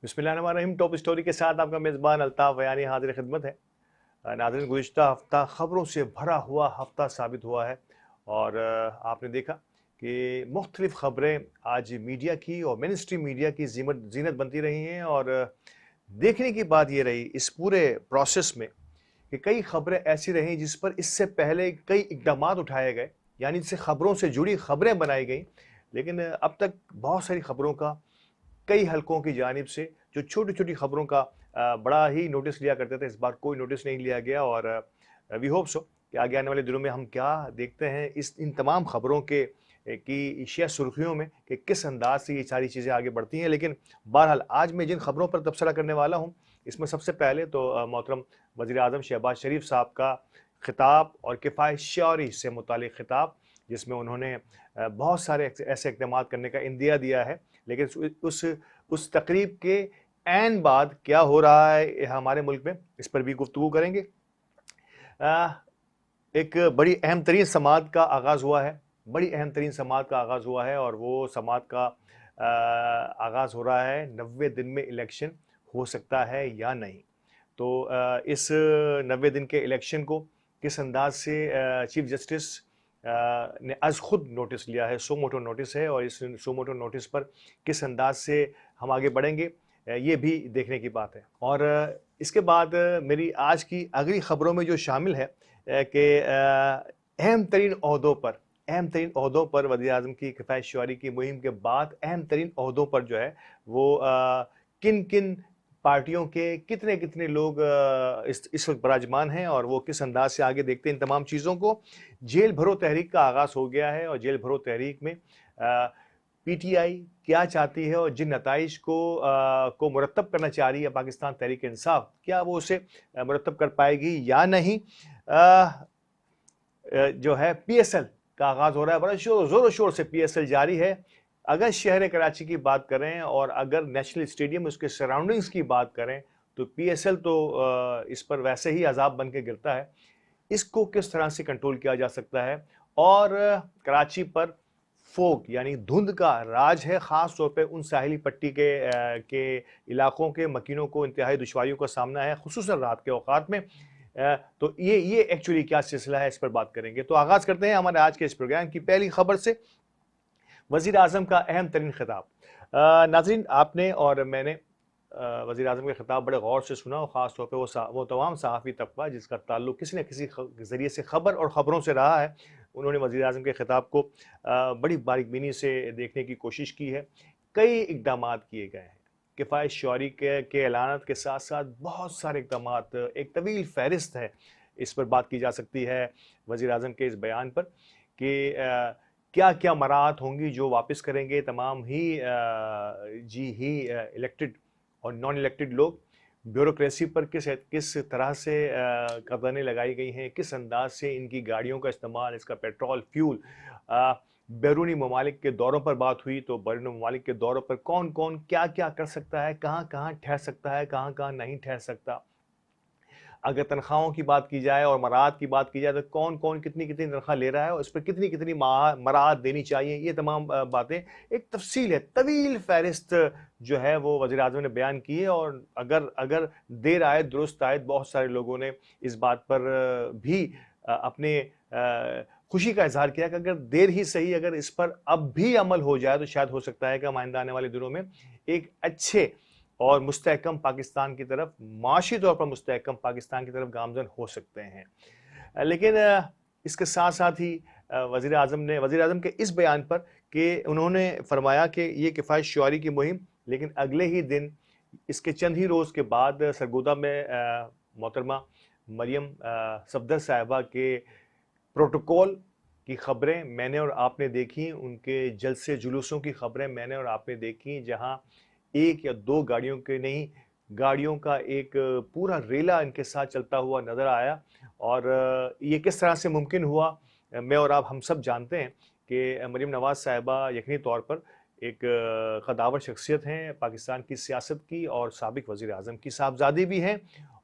बिस्मिल्लाहिर्रहमानिर्रहीम। Top story के साथ आपका मेज़बान अल्ताफ़ बयानी हाज़िर खिदमत है। नाज़रीन, गुज़िश्ता हफ़्ता ख़बरों से भरा हुआ हफ़्ता साबित हुआ है और आपने देखा कि मुख्तलिफ़ ख़बरें आज मीडिया की और मेन स्ट्रीम मीडिया की ज़ीनत बनती रही हैं। और देखने की बात ये रही इस पूरे प्रोसेस में कि कई ख़बरें ऐसी रहीं जिस पर इससे पहले कई इक़दामात उठाए गए, यानी इससे ख़बरों से जुड़ी ख़बरें बनाई गईं, लेकिन अब तक बहुत सारी ख़बरों का कई हलकों की जानिब से जो छोटी-छोटी खबरों का बड़ा ही नोटिस लिया करते थे, इस बार कोई नोटिस नहीं लिया गया। और वी होप सो कि आगे आने वाले दिनों में हम क्या देखते हैं इस इन तमाम खबरों के की एशिया सुर्खियों में कि किस अंदाज से ये सारी चीज़ें आगे बढ़ती हैं। लेकिन बहरहाल आज मैं जिन खबरों पर तबसरा करने वाला हूँ, इसमें सबसे पहले तो मोहतरम वज़ीर-ए-आज़म शहबाज शरीफ साहब का खिताब और किफ़ायत-शअरी से मुतालिक खिताब, जिसमें उन्होंने बहुत सारे ऐसे इक़दामात करने का इंदिया दिया है। लेकिन उस तकरीब के ऐन बाद क्या हो रहा है हमारे मुल्क में, इस पर भी गुफ्तगू करेंगे। एक बड़ी अहम तरीन समात का आगाज़ हुआ है, बड़ी अहम तरीन समात का आगाज़ हुआ है और वो समात का आगाज़ हो रहा है 90 दिन में इलेक्शन हो सकता है या नहीं। तो इस 90 दिन के इलेक्शन को किस अंदाज से चीफ जस्टिस ने आज खुद नोटिस लिया है, सो मोटो नोटिस है, और इस सो मोटो नोटिस पर किस अंदाज से हम आगे बढ़ेंगे ये भी देखने की बात है। और इसके बाद मेरी आज की अगली खबरों में जो शामिल है कि अहम तरीन ओहदों पर वज़ीर-ए-आज़म की किफ़ायत-शअरी की मुहिम के बाद अहम तरीन ओहदों पर जो है वो किन किन पार्टियों के कितने लोग इस वक्त बराजमान हैं और वो किस अंदाज से आगे देखते हैं इन तमाम चीज़ों को। जेल भरो तहरीक का आगाज़ हो गया है और जेल भरो तहरीक में पीटीआई क्या चाहती है और जिन नताइज को मुरतब करना चाह रही है पाकिस्तान तहरीक इंसाफ, क्या वो उसे मुरतब कर पाएगी या नहीं। जो है पीएसएल का आगाज़ हो रहा है, बड़ा ज़ोर शोर से पीएसएल जारी है। अगर शहर कराची की बात करें और अगर नेशनल स्टेडियम उसके सराउंडिंग्स की बात करें तो पीएसएल तो इस पर वैसे ही अज़ाब बन के गिरता है। इसको किस तरह से कंट्रोल किया जा सकता है। और कराची पर फोग यानी धुंध का राज है, ख़ास तौर पे उन साहिली पट्टी के इलाकों के मकीनों को इंतहाई दुश्वारियों का सामना है, खुसूसन रात के औकात में। तो ये एक्चुअली क्या सिलसिला है, इस पर बात करेंगे। तो आगाज़ करते हैं हमारे आज के इस प्रोग्राम की पहली खबर से, वज़ीर-ए-आज़म का अहम तरीन खिताब। नाज़रीन, आपने और मैंने वज़ीर-ए-आज़म का खिताब बड़े गौर से सुना और ख़ास तौर पे वो तमाम सहाफ़ी तबका जिसका ताल्लुक किसी न किसी ज़रिए से खबर और ख़बरों से रहा है, उन्होंने वज़ीर-ए-आज़म के खिताब को बड़ी बारीक़बीनी से देखने की कोशिश की है। कई इक़दामात किए गए हैं, किफ़ायत-शअरी के ऐलानात के साथ-साथ बहुत सारे इक़दामात, एक तवील फ़हरिस्त है। इस पर बात की जा सकती है वज़ीर-ए-आज़म के इस बयान पर कि क्या-क्या मराहत होंगी जो वापस करेंगे तमाम ही इलेक्टेड और नॉन इलेक्टेड लोग। ब्यूरोक्रेसी पर किस तरह से कब्ज़ानें लगाई गई हैं, किस अंदाज से इनकी गाड़ियों का इस्तेमाल, इसका पेट्रोल, फ्यूल, बैरूनी ममालिक के दौरों पर बात हुई तो बैरूनी ममालिक के दौरों पर कौन-कौन क्या-क्या कर सकता है, कहाँ-कहाँ ठहर सकता है, कहाँ-कहाँ नहीं ठहर सकता। अगर तनख्वाहों की बात की जाए और मराहत की बात की जाए तो कौन-कौन कितनी-कितनी तनख्वाह ले रहा है और उस पर कितनी-कितनी मराहत देनी चाहिए, ये तमाम बातें एक तफ़सील है, तवील फ़हरिस्त जो है वो वज़ीर-ए-आज़म ने बयान की है। और अगर देर आए दुरुस्त आए, बहुत सारे लोगों ने इस बात पर भी अपने खुशी का इज़हार किया कि अगर देर ही सही, अगर इस पर अब भी अमल हो जाए तो शायद हो सकता है कि हम आइंदा आने वाले दिनों में एक अच्छे और मुस्तहकम पाकिस्तान की तरफ, माशी तौर पर मुस्तहकम पाकिस्तान की तरफ गामज़न हो सकते हैं। लेकिन इसके साथ-साथ ही वज़ीर-ए-आज़म के इस बयान पर कि उन्होंने फरमाया कि ये किफ़ायत-शअरी की मुहिम, लेकिन अगले ही दिन इसके चंद ही रोज़ के बाद सरगोदा में मोहतरमा मरियम सफदर साहिबा के प्रोटोकॉल की खबरें मैंने और आपने देखी, उनके जलसे जुलूसों की खबरें मैंने और आपने देखी, जहाँ एक या दो गाड़ियों के नहीं, गाड़ियों का एक पूरा रेला इनके साथ चलता हुआ नज़र आया। और ये किस तरह से मुमकिन हुआ, मैं और आप हम सब जानते हैं कि मरियम नवाज़ साहिबा यकीनी तौर पर एक कदावर शख्सियत हैं पाकिस्तान की सियासत की और साबिक वज़ीर-ए-आज़म की साहबज़ादी भी हैं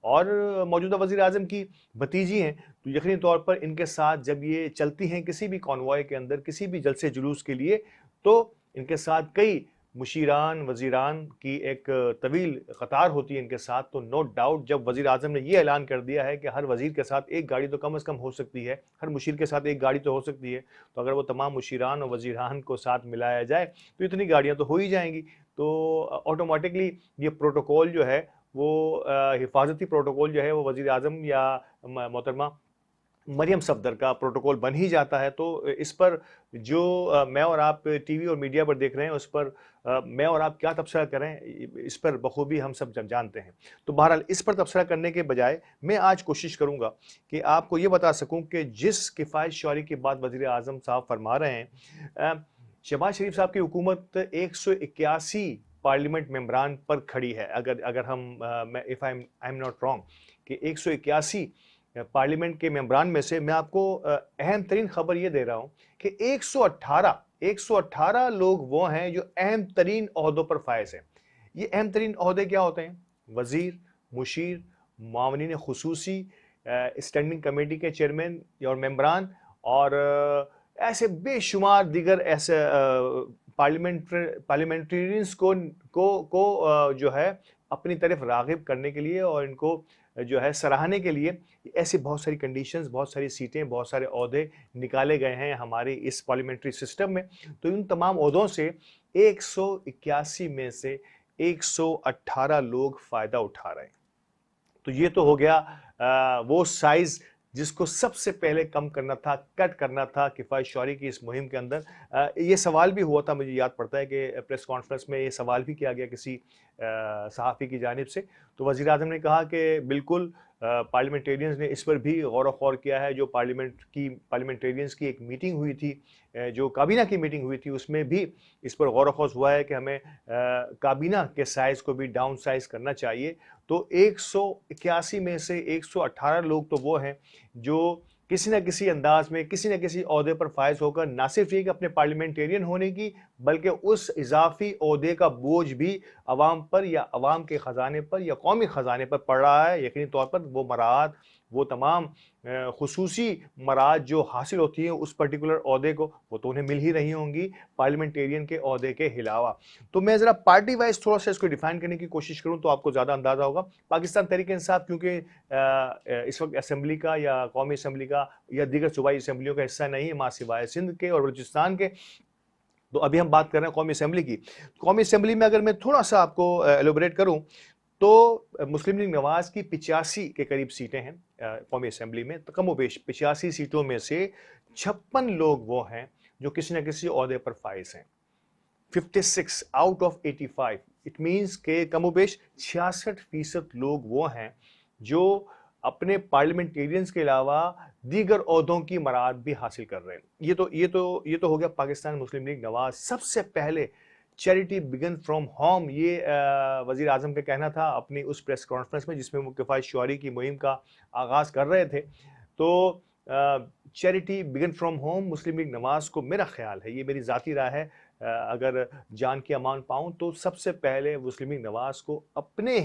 और मौजूदा वज़ीर-ए-आज़म की भतीजी हैं। तो यकीनी तौर पर इनके साथ जब ये चलती हैं किसी भी कॉन्वॉय के अंदर, किसी भी जलसे जुलूस के लिए, तो इनके साथ कई مشیران وزیران کی ایک طویل قطار ہوتی ہے ان کے ساتھ، تو نو ڈاؤٹ جب وزیر اعظم نے یہ اعلان کر دیا ہے کہ ہر وزیر کے ساتھ ایک گاڑی تو کم از کم ہو سکتی ہے، ہر مشیر کے ساتھ ایک گاڑی تو ہو سکتی ہے، تو اگر وہ تمام مشیران اور وزیران کو ساتھ ملایا جائے تو اتنی گاڑیاں تو ہو ہی جائیں گی. تو آٹومیٹکلی یہ پروٹوکول جو ہے وہ حفاظتی پروٹوکول جو ہے وہ وزیر اعظم یا محترمہ مریم صفدر کا پروٹوکول بن ہی جاتا ہے. تو اس پر جو میں اور آپ ٹی وی اور میڈیا پر دیکھ رہے ہیں اس پر میں اور آپ کیا تبصرہ کریں اس پر بخوبی ہم سب جانتے ہیں. تو بہرحال اس پر تبصرہ کرنے کے بجائے میں آج کوشش کروں گا کہ آپ کو یہ بتا سکوں کہ جس کفایت شعاری کی بات وزیر اعظم صاحب فرما رہے ہیں، شہباز شریف صاحب کی حکومت 181 پارلیمنٹ ممبران پر کھڑی ہے. اگر ہم if I'm not wrong کہ 181 پارلیمنٹ کے ممبران میں سے میں آپ کو اہم ترین خبر یہ دے رہا ہوں کہ 118 لوگ وہ ہیں جو اہم ترین عہدوں پر فائز ہیں. یہ اہم ترین عہدے کیا ہوتے ہیں؟ وزیر، مشیر، معاونین خصوصی، اسٹینڈنگ کمیٹی کے چیئرمین اور ممبران، اور ایسے بے شمار دیگر ایسے پارلیمنٹرینز کو جو ہے اپنی طرف راغب کرنے کے لیے اور ان کو جو ہے سراہنے کے لیے ایسی بہت ساری کنڈیشنز، بہت ساری سیٹیں، بہت سارے عہدے نکالے گئے ہیں ہمارے اس پارلیمنٹری سسٹم میں. تو ان تمام عہدوں سے 181 میں سے 118 لوگ فائدہ اٹھا رہے ہیں. تو یہ تو ہو گیا وہ سائز جس کو سب سے پہلے کم کرنا تھا، کٹ کرنا تھا کفایت شعاری کی اس مہم کے اندر. یہ سوال بھی ہوا تھا، مجھے یاد پڑتا ہے کہ پریس کانفرنس میں یہ سوال بھی کیا گیا کسی صحافی کی جانب سے. تو وزیر اعظم نے کہا کہ بالکل پارلیمنٹیرینز نے اس پر بھی غور و خوض کیا ہے. جو پارلیمنٹیرینز کی ایک میٹنگ ہوئی تھی، جو کابینہ کی میٹنگ ہوئی تھی، اس میں بھی اس پر غور و خوض ہوا ہے کہ ہمیں کابینہ کے سائز کو بھی ڈاؤن سائز کرنا چاہیے. تو 181 میں سے 118 لوگ تو وہ ہیں جو کسی نہ کسی انداز میں کسی نہ کسی عہدے پر فائز ہو کر نہ صرف یہ کہ اپنے پارلیمنٹیرین ہونے کی، بلکہ اس اضافی عہدے کا بوجھ بھی عوام پر یا عوام کے خزانے پر یا قومی خزانے پر پڑ رہا ہے. یقینی طور پر وہ مراعات، وہ تمام خصوصی مراعات جو حاصل ہوتی ہیں اس پرٹیکولر عہدے کو، وہ تو انہیں مل ہی رہی ہوں گی پارلیمنٹیرین کے عہدے کے علاوہ. تو میں ذرا پارٹی وائز تھوڑا سا اس کو ڈیفائن کرنے کی کوشش کروں تو آپ کو زیادہ اندازہ ہوگا. پاکستان تحریک انصاف کیونکہ اس وقت اسمبلی کا یا قومی اسمبلی کا یا دیگر صوبائی اسمبلیوں کا حصہ نہیں ہے، ماں سوائے سندھ کے اور بلوچستان کے. تو ابھی ہم بات کر رہے ہیں قومی اسمبلی کی. قومی اسمبلی میں اگر میں تھوڑا سا آپ کو ایلوبریٹ کروں تو مسلم لیگ نواز کی 85 کے قریب سیٹیں ہیں قومی اسمبلی میں. کم و بیش 85 سیٹوں میں سے 56 لوگ وہ ہیں جو کسی نہ کسی عہدے پر فائز ہیں. 56 آؤٹ آف 85. اٹ مینس کہ کم و بیش 66% لوگ وہ ہیں جو اپنے پارلیمنٹیرینز کے علاوہ دیگر عہدوں کی مراعات بھی حاصل کر رہے ہیں. یہ تو ہو گیا پاکستان مسلم لیگ نواز. سب سے پہلے چیریٹی بگن فرام ہوم، یہ وزیر اعظم کا کہنا تھا اپنی اس پریس کانفرنس میں جس میں وہ کفایت شعاری کی مہم کا آغاز کر رہے تھے. تو charity begin from home Muslim League Nawaz کو، میرا خیال ہے، یہ میری ذاتی رائے ہے، اگر جان کی امان پاؤں تو سب سے پہلے مسلم لیگ نواز کو اپنی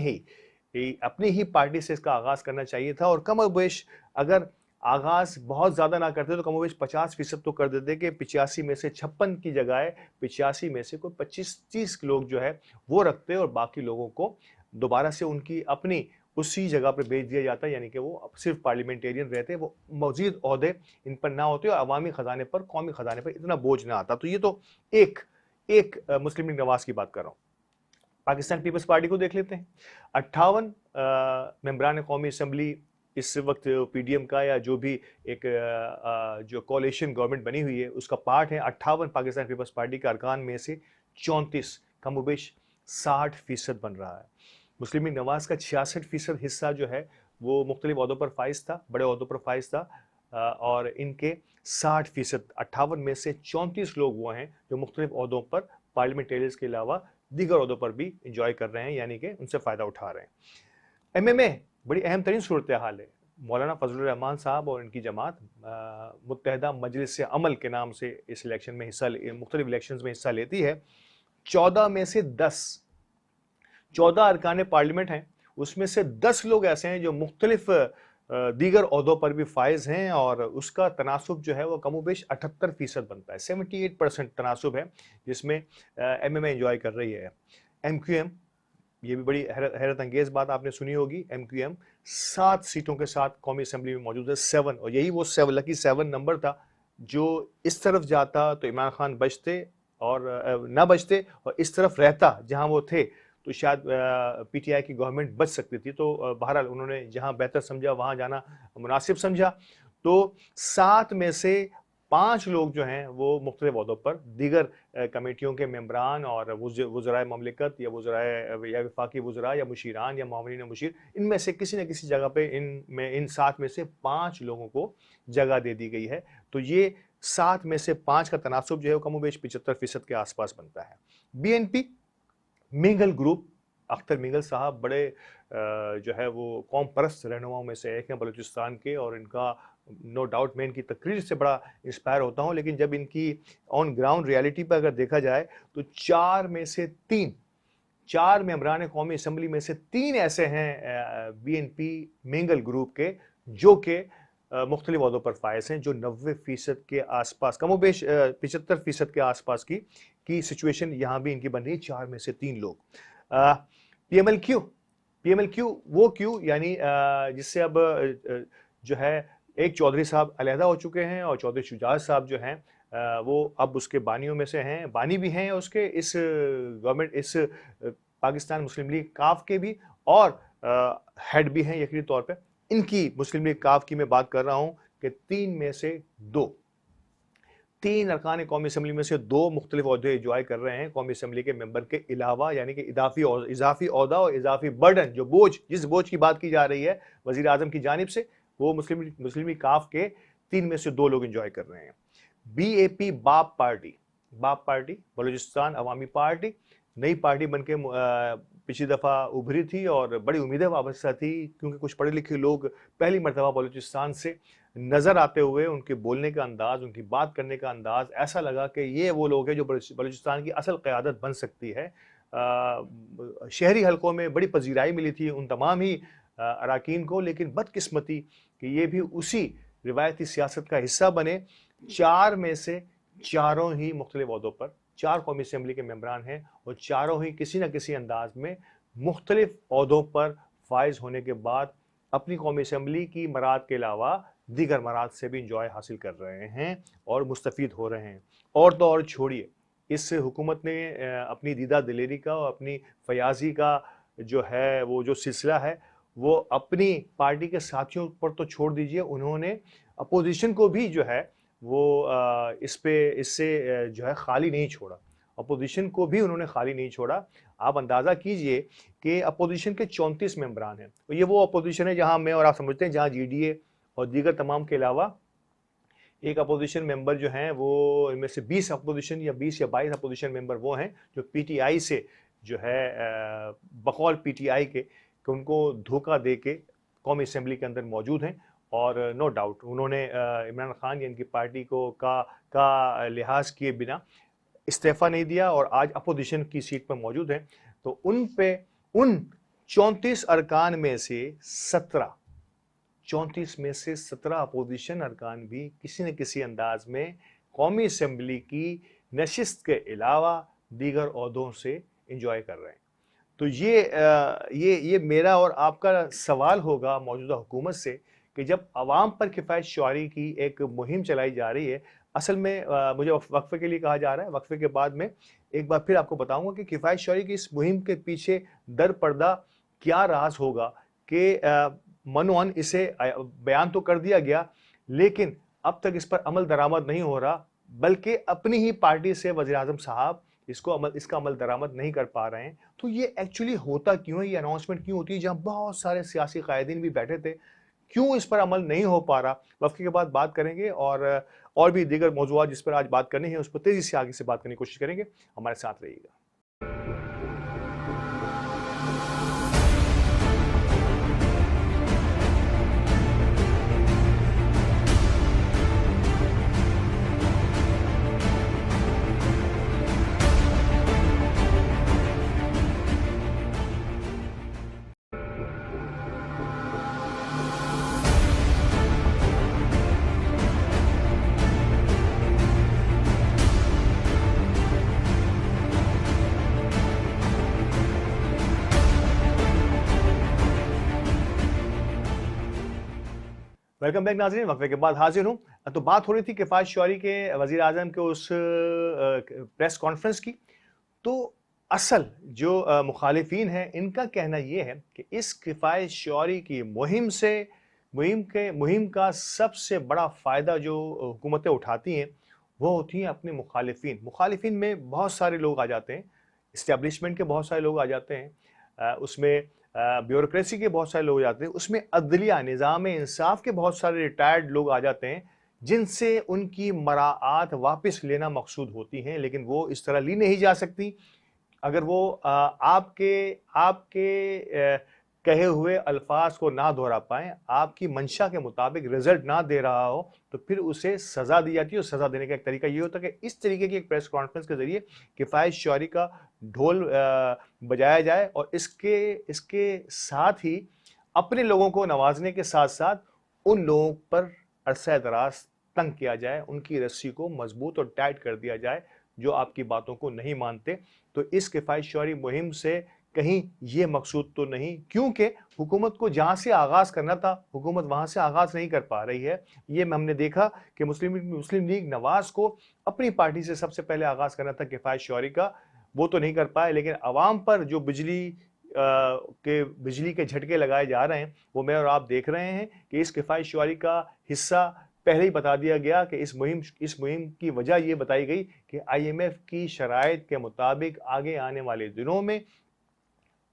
ہی پارٹی سے اس کا آغاز کرنا چاہیے تھا. اور کم و بیش اگر آغاز بہت زیادہ نہ کرتے تو کم و بیش 50% تو کر دیتے کہ 85 میں سے 56 کی جگہ 85 میں سے کوئی 25-30 لوگ جو ہے وہ رکھتے اور باقی لوگوں کو دوبارہ سے ان کی اپنی اسی جگہ پر بھیج دیا جاتا، یعنی کہ وہ صرف پارلیمنٹیرین رہتے، وہ مزید عہدے ان پر نہ ہوتے اور عوامی خزانے پر، قومی خزانے پر اتنا بوجھ نہ آتا. تو یہ تو ایک مسلم لیگ نواز کی بات کر رہا ہوں. پاکستان پیپلز پارٹی کو دیکھ لیتے ہیں. 58 ممبران قومی اسمبلی اس وقت پی ڈی ایم کا یا جو بھی ایک جو کولیشن گورنمنٹ بنی ہوئی ہے اس کا پارٹ ہے. 58 پاکستان پیپلز پارٹی کے ارکان میں سے 34 کم و بیش 60% بن رہا ہے. مسلم لیگ نواز کا 66% حصہ جو ہے وہ مختلف عہدوں پر فائز تھا، بڑے عہدوں پر فائز تھا، اور ان کے 60% 58 میں سے 34 لوگ وہ ہیں جو مختلف عہدوں پر پارلیمنٹیرینز کے علاوہ دیگر عہدوں پر بھی انجوائے کر رہے ہیں، یعنی کہ ان سے فائدہ اٹھا رہے ہیں. ایم ایم اے بڑی اہم ترین صورتحال ہے. مولانا فضل الرحمان صاحب اور ان کی جماعت متحدہ مجلس عمل کے نام سے اس الیکشن میں مختلف الیکشنز میں حصہ لیتی ہے. 14 میں سے 14 ارکان پارلیمنٹ ہیں، اس میں سے 10 لوگ ایسے ہیں جو مختلف दीगर ओहदों पर भी फाइज हैं और उसका तनासुब जो है वो कमोबेश 78% बनता है, 78% तनासुब है जिसमें एमएमए एंजॉय कर रही है। एमक्यूएम, ये भी बड़ी हैरत अंगेज बात आपने सुनी होगी, एमक्यूएम 7 सीटों के साथ कौमी असेंबली में मौजूद है, 7, और यही वो 7 लकी 7 नंबर था जो इस तरफ जाता तो इमरान खान बचते और ना बचते, और इस तरफ रहता जहां वो थे तो शायद पीटीआई की गवर्नमेंट बच सकती थी। तो बहरहाल उन्होंने जहां बेहतर समझा वहां जाना मुनासिब समझा। तो 7 में से 5 लोग जो हैं वो मुख्तलिफ ओहदों पर, दीगर कमेटियों के मेंबरान और वज़राए ममलिकत या वज़राए या वफाकी वज़रा या मुशीरान या मामलीन मुशीर, इनमें से किसी न किसी जगह पे इन 7 में से 5 लोगों को जगह दे दी गई है। तो ये 7 में से 5 का तनासुब जो है वो कमोबेश 75% के आसपास बनता है। BNP mingle group, Akhtar mingle साहब बड़े जो है वो कौम परस्त रहनुमाओं में से एक हैं बलूचिस्तान के, और इनका नो डाउट मैं इनकी तकरीर से बड़ा इंस्पायर होता हूं, लेकिन जब इनकी ऑन ग्राउंड रियलिटी पर अगर देखा जाए तो 4 मेंबरान कौमी असम्बली में से 3 ऐसे हैं बीएनपी मिंगल ग्रुप के जो कि मुख्तलिफ ओहदों पर फायज हैं, जो 90% के आसपास, कमोबेश 75% के आसपास की सिचुएशन यहाँ भी इनकी बन रही है। 4 में से 3 लोग। पीएमएलक्यू वो क्यू यानी जिससे अब जो है एक चौधरी साहब अलहदा हो चुके हैं और चौधरी शुजात साहब जो हैं वो अब उसके बानियों में से हैं, बानी भी हैं उसके, इस गवर्नमेंट, इस पाकिस्तान मुस्लिम लीग काफ के भी, और हेड भी हैं यकीनी तौर पे। इनकी मुस्लिम लीग काफ की मैं बात कर रहा हूं कि 3 में से 3 अरकान कौमी असम्बली में से 2 मुख्तलिफ ओहदे एंजॉय कर रहे हैं कौमी असम्बली के मेंबर के अलावा, यानी कि इजाफी ओहदा और इजाफी बर्डन, जो बोझ, जिस बोझ की बात की जा रही है वजीर आजम की जानिब से, वो मुस्लिम लीग काफ के 3 में से 2 लोग एंजॉय कर रहे हैं। बीएपी बाप पार्टी बलूचिस्तान अवामी पार्टी, नई पार्टी बनके पिछली दफ़ा उभरी थी और बड़ी उम्मीदें वाबस्ता थी, क्योंकि कुछ पढ़े लिखे लोग पहली मरतबा बलूचिस्तान से नज़र आते हुए, उनके बोलने का अंदाज़, उनकी बात करने का अंदाज़, ऐसा लगा कि ये वो लोग हैं जो बलूचिस्तान की असल क़यादत बन सकती है। शहरी हलकों में बड़ी पजीराई मिली थी उन तमाम ही अराकीन को, लेकिन बदकिस्मती कि ये भी उसी रिवायती सियासत का हिस्सा बने। 4 में से 4 ही मुख्तलिफ ओहदों पर, 4 कौमी असम्बली के मेंबरान हैं और 4 ही किसी न किसी अंदाज में मुख्तलिफ ओहदों पर फाइज होने के बाद अपनी कौमी असम्बली की मराद के अलावा दीगर मराद से भी इंजॉय हासिल कर रहे हैं और मुस्तफ़ीद हो रहे हैं। और तो और छोड़िए, इस हुकूमत ने अपनी दीदा दिलेरी का और अपनी फयाजी का जो है वो जो सिलसिला है वो अपनी पार्टी के साथियों पर तो छोड़ दीजिए, उन्होंने अपोजिशन को भी जो है वो इससे जो है खाली नहीं छोड़ा, अपोजिशन को भी उन्होंने खाली नहीं छोड़ा। आप अंदाज़ा कीजिए कि अपोजिशन के 34 मेंबरान हैं, तो ये वो अपोजिशन है जहां मैं और आप समझते हैं जहां जीडीए और दीगर तमाम के अलावा एक अपोजिशन मेंबर जो हैं वो, इनमें से 20 अपोजिशन या 20 या 22 अपोजिशन मेंबर वो हैं जो पीटीआई से जो है बकौल पीटीआई के उनको धोखा दे के कौमी असम्बली के अंदर मौजूद हैं, और नो डाउट उन्होंने इमरान खान या इनकी पार्टी को का लिहाज किए बिना इस्तीफ़ा नहीं दिया और आज अपोजिशन की सीट पर मौजूद हैं। तो उन 34 अरकान में से 34 में से 17 अपोजिशन अरकान भी किसी न किसी अंदाज में कौमी असम्बली की नशिस्त के अलावा दीगर ओहदों से इंजॉय कर रहे हैं। तो ये मेरा और आपका सवाल होगा मौजूदा हुकूमत से कि जब आवाम पर किफ़ायत शुआरी की एक मुहिम चलाई जा रही है, असल में मुझे वक्फे के लिए कहा जा रहा है, वक्फे के बाद में एक बार फिर आपको बताऊंगा कि किफ़ायत शुआरी की इस मुहिम के पीछे दर पर्दा क्या राज होगा कि मनोअन इसे बयान तो कर दिया गया, लेकिन अब तक इस पर अमल दरामद नहीं हो रहा, बल्कि अपनी ही पार्टी से वज़ीर आज़म साहब इसका अमल दरामद नहीं कर पा रहे हैं। तो ये एक्चुअली होता क्यों है, ये अनाउंसमेंट क्यों होती है जहां बहुत सारे सियासी कायदीन भी बैठे थे, क्यों इस पर अमल नहीं हो पा रहा? वक्फे के बाद बात करेंगे और भी दीगर मौज़ूआत जिस पर आज बात करनी है उस पर तेजी से आगे से बात करने की कोशिश करेंगे। हमारे साथ रहिएगा। वेलकम बैक नाज़रीन, वक्फे के बाद हाजिर हूँ। तो बात हो रही थी किफ़ायत शौरी के वज़ीर आज़म के उस प्रेस कॉन्फ्रेंस की। तो असल जो मुखालिफिन हैं इनका कहना ये है कि इस किफ़ायत शौरी की मुहिम का सबसे बड़ा फ़ायदा जो हुकूमतें उठाती हैं वो होती हैं अपने मुखालिफिन में बहुत सारे लोग आ जाते हैं, इस्टेब्लिशमेंट के बहुत सारे लोग आ जाते हैं, उसमें ब्यूरोक्रेसी के बहुत सारे लोग जाते हैं, उसमें अदलिया निज़ाम इंसाफ के बहुत सारे रिटायर्ड लोग आ जाते हैं जिनसे उनकी मराआत वापस लेना मकसूद होती हैं, लेकिन वो इस तरह ली नहीं जा सकती अगर वो आपके आपके कहे हुए अल्फाज को ना दोहरा पाए, आपकी मंशा के मुताबिक रिजल्ट ना दे रहा हो, तो फिर उसे सजा दी जाती है। और सजा देने का एक तरीका ये होता है कि इस तरीके की एक प्रेस कॉन्फ्रेंस के जरिए किफ़ायत शौरी का ढोल बजाया जाए और इसके साथ ही अपने लोगों को नवाजने के साथ साथ उन लोगों पर अरसा दराज तंग किया जाए, उनकी रस्सी को मजबूत और टाइट कर दिया जाए जो आपकी बातों को नहीं मानते। तो इस किफ़ायत शौरी मुहिम से कहीं ये मकसूद तो नहीं, क्योंकि हुकूमत को जहाँ से आगाज़ करना था हुकूमत वहाँ से आगाज़ नहीं कर पा रही है। ये हमने देखा कि मुस्लिम लीग नवाज को अपनी पार्टी से सबसे पहले आगाज़ करना था किफ़ायत शौरी का, वो तो नहीं कर पाए, लेकिन अवाम पर जो बिजली के झटके लगाए जा रहे हैं वो मैं और आप देख रहे हैं कि इस किफ़ायत शौरी का हिस्सा पहले ही बता दिया गया कि इस मुहिम की वजह ये बताई गई कि IMF की शराइत के मुताबिक आगे आने वाले दिनों में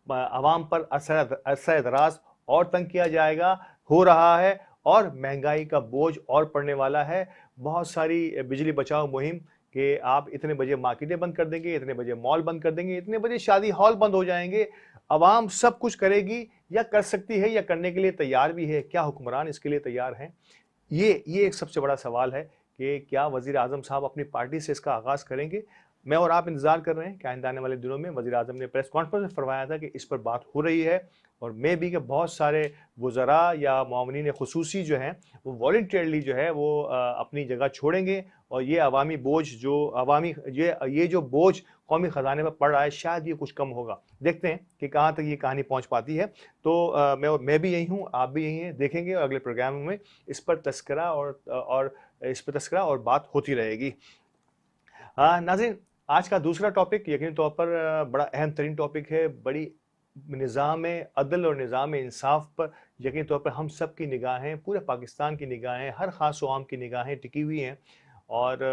अवाम पर असर दराज और तंग किया जाएगा, हो रहा है, और महंगाई का बोझ और पड़ने वाला है। बहुत सारी बिजली बचाओ मुहिम कि आप इतने बजे मार्केटें बंद कर देंगे, इतने बजे मॉल बंद कर देंगे, इतने बजे शादी हॉल बंद हो जाएंगे। अवाम सब कुछ करेगी या कर सकती है या करने के लिए तैयार भी है। क्या हुक्मरान इसके लिए तैयार हैं? ये एक सबसे बड़ा सवाल है कि क्या वज़ीर आज़म साहब अपनी पार्टी से इसका आगाज़ करेंगे। मैं और आप इंतज़ार कर रहे हैं कि आइंदा आने वाले दिनों में वज़ीर आज़म ने प्रेस कॉन्फ्रेंस में फरमाया था कि इस पर बात हो रही है, और मैं भी कि बहुत सारे वज़रा या मुआवनीन ख़ुसूसी जो हैं वो वॉलंटियरली जो है वो अपनी जगह छोड़ेंगे और ये अवामी बोझ ये जो बोझ कौमी ख़जाने पर पड़ रहा है शायद ये कुछ कम होगा। देखते हैं कि कहाँ तक ये कहानी पहुँच पाती है। तो मैं भी यही हूँ, आप भी यही हैं, देखेंगे और अगले प्रोग्राम में इस पर तस्करा और बात होती रहेगी। नाज़रीन, आज का दूसरा टॉपिक यकीनी तौर पर बड़ा अहम तरीन टॉपिक है। बड़ी निज़ाम अदल और निज़ाम इंसाफ पर यकीनी तौर पर हम सब की निगाहें, पूरे पाकिस्तान की निगाहें, हर ख़ास आवाम की निगाहें टिकी हुई हैं, और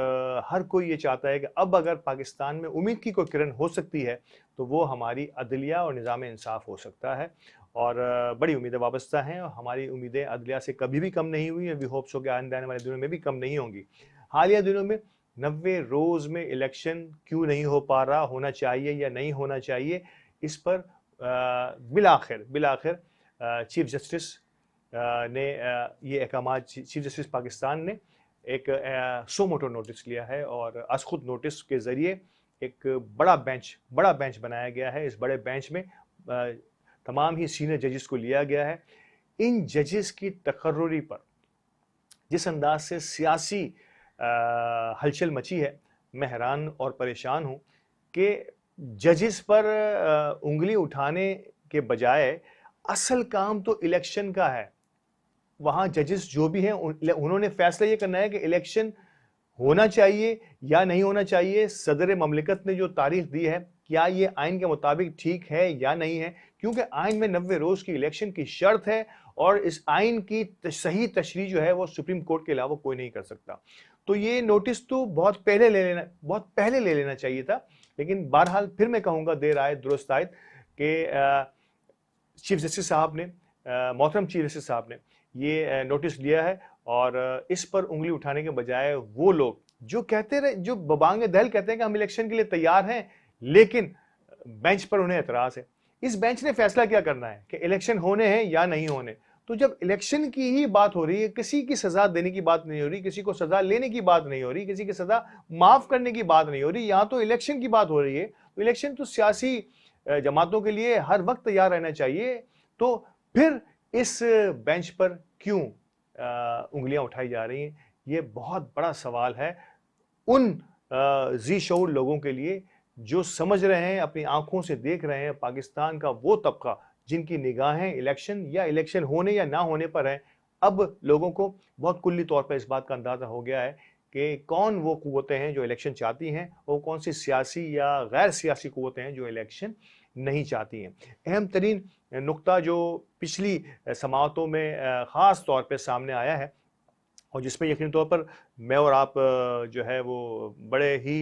हर कोई ये चाहता है कि अब अगर पाकिस्तान में उम्मीद की कोई किरण हो सकती है तो वो हमारी अदलिया और निज़ाम इंसाफ हो सकता है। और बड़ी उम्मीदें वाबस्ता हैं, और हमारी उम्मीदें अदलिया से कभी भी कम नहीं हुई, वी होप सो कि आने वाले दिनों में भी कम नहीं होंगी। हालिया दिनों में 90 रोज़ में इलेक्शन क्यों नहीं हो पा रहा, होना चाहिए या नहीं होना चाहिए, इस पर बिलाखिर चीफ जस्टिस ने ये अहकाम, चीफ जस्टिस पाकिस्तान ने एक सो मोटो नोटिस लिया है, और आज खुद नोटिस के ज़रिए एक बड़ा बेंच बनाया गया है। इस बड़े बेंच में तमाम ही सीनियर जजेस को लिया गया है। इन जजेस की तकर्रुरी पर जिस अंदाज से सियासी हलचल मची है, मैं हैरान और परेशान हूँ कि जजेस पर उंगली उठाने के बजाय असल काम तो इलेक्शन का है। वहाँ जजेस जो भी हैं उन्होंने फैसला ये करना है कि इलेक्शन होना चाहिए या नहीं होना चाहिए। सदर ममलिकत ने जो तारीख दी है, क्या ये आइन के मुताबिक ठीक है या नहीं है, क्योंकि आइन में 90 रोज़ की इलेक्शन की शर्त है, और इस आइन की सही तशरीह जो है वो सुप्रीम कोर्ट के अलावा कोई नहीं कर सकता। तो ये नोटिस तो बहुत पहले ले लेना चाहिए था, लेकिन बहरहाल फिर मैं कहूँगा देर आए दुरुस्त आए कि चीफ जस्टिस साहब ने, मोहतरम चीफ जस्टिस साहब ने ये नोटिस लिया है, और इस पर उंगली उठाने के बजाय वो लोग जो कहते रहे, जो बबांग दहल कहते हैं कि हम इलेक्शन के लिए तैयार हैं, लेकिन बेंच पर उन्हें एतराज़ है। इस बेंच ने फैसला क्या करना है कि इलेक्शन होने हैं या नहीं होने। तो जब इलेक्शन की ही बात हो रही है, किसी की सजा देने की बात नहीं हो रही, किसी को सजा लेने की बात नहीं हो रही, किसी की सजा माफ करने की बात नहीं हो रही, यहाँ तो इलेक्शन की बात हो रही है। तो इलेक्शन तो सियासी जमातों के लिए हर वक्त तैयार रहना चाहिए। तो फिर इस बेंच पर क्यों उंगलियां उठाई जा रही हैं, ये बहुत बड़ा सवाल है उन जी शऊर लोगों के लिए जो समझ रहे हैं, अपनी आंखों से देख रहे हैं पाकिस्तान का वो तबका जिनकी निगाहें इलेक्शन होने या ना होने पर है। اب لوگوں کو بہت کلی طور پر اس بات کا اندازہ ہو گیا ہے کہ کون وہ قوتیں ہیں جو الیکشن چاہتی ہیں اور کون سی سیاسی یا غیر سیاسی قوتیں ہیں جو الیکشن نہیں چاہتی ہیں۔ اہم ترین نقطہ جو پچھلی سماعتوں میں خاص طور پہ سامنے آیا ہے اور جس میں یقینی طور پر میں اور آپ جو ہے وہ بڑے ہی